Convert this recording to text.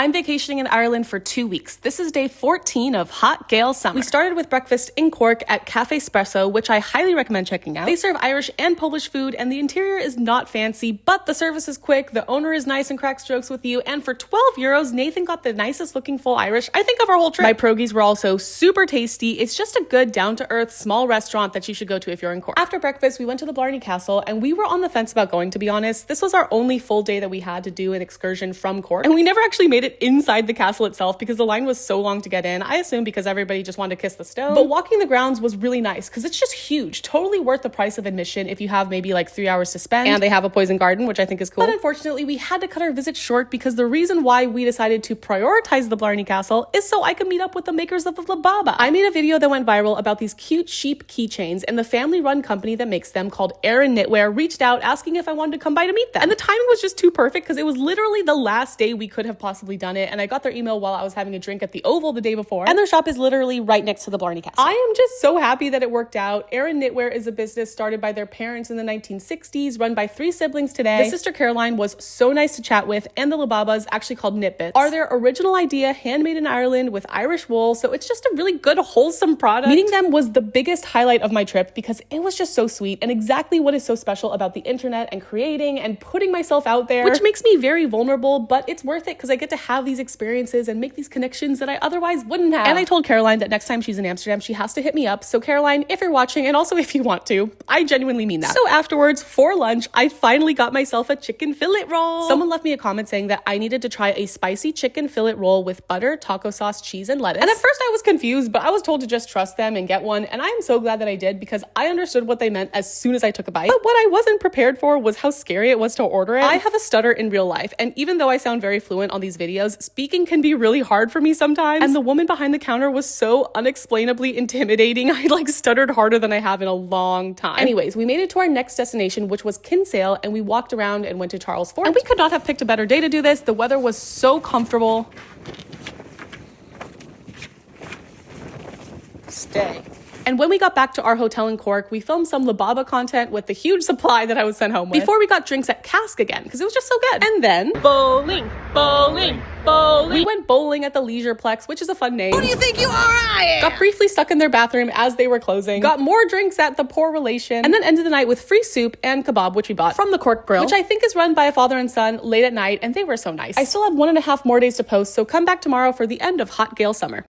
I'm vacationing in Ireland for 2 weeks. This is day 14 of Hot Gael Summer. We started with breakfast in Cork at Cafe Espresso, which I highly recommend checking out. They serve Irish and Polish food, and the interior is not fancy, but the service is quick, the owner is nice and cracks jokes with you, and for 12 euros, Nathan got the nicest looking full Irish, I think, of our whole trip. My pierogies were also super tasty. It's just a good, down-to-earth, small restaurant that you should go to if you're in Cork. After breakfast, we went to the Blarney Castle, and we were on the fence about going, to be honest. This was our only full day that we had to do an excursion from Cork, and we never actually made it inside the castle itself because the line was so long to get in. I assume because everybody just wanted to kiss the stone. But walking the grounds was really nice because it's just huge. Totally worth the price of admission if you have maybe like 3 hours to spend. And they have a poison garden, which I think is cool. But unfortunately, we had to cut our visit short because the reason why we decided to prioritize the Blarney Castle is so I could meet up with the makers of the Lababa. I made a video that went viral about these cute sheep keychains, and the family-run company that makes them, called Aaron Knitwear, reached out asking if I wanted to come by to meet them. And the timing was just too perfect because it was literally the last day we could have possibly done it, and I got their email while I was having a drink at the Oval the day before, and their shop is literally right next to the Blarney Castle. I am just so happy that it worked out. Aaron Knitwear is a business started by their parents in the 1960s, run by 3 siblings today. The sister Caroline was so nice to chat with, and the Lababas, actually called Knitbits, are their original idea, handmade in Ireland with Irish wool, so it's just a really good, wholesome product. Meeting them was the biggest highlight of my trip because it was just so sweet and exactly what is so special about the internet and creating and putting myself out there, which makes me very vulnerable, but it's worth it because I get to have these experiences and make these connections that I otherwise wouldn't have. And I told Caroline that next time she's in Amsterdam, she has to hit me up. So Caroline, if you're watching, and also if you want to, I genuinely mean that. So afterwards, for lunch, I finally got myself a chicken fillet roll. Someone left me a comment saying that I needed to try a spicy chicken fillet roll with butter, taco sauce, cheese, and lettuce. And at first I was confused, but I was told to just trust them and get one. And I am so glad that I did because I understood what they meant as soon as I took a bite. But what I wasn't prepared for was how scary it was to order it. I have a stutter in real life, and even though I sound very fluent on these videos, speaking can be really hard for me sometimes. And the woman behind the counter was so unexplainably intimidating. I stuttered harder than I have in a long time. Anyways, we made it to our next destination, which was Kinsale, and we walked around and went to Charles Fort. And we could not have picked a better day to do this. The weather was so comfortable. Stay. And when we got back to our hotel in Cork, we filmed some Lababa content with the huge supply that I was sent home with before we got drinks at Cask again, because it was just so good. And then bowling. We went bowling at the Leisureplex, which is a fun name. Who do you think you are? I am. Got briefly stuck in their bathroom as they were closing. Got more drinks at the Poor Relation, and then ended the night with free soup and kebab, which we bought from the Cork Grill, which I think is run by a father and son late at night, and they were so nice. I still have 1.5 more days to post, so come back tomorrow for the end of Hot Gael Summer.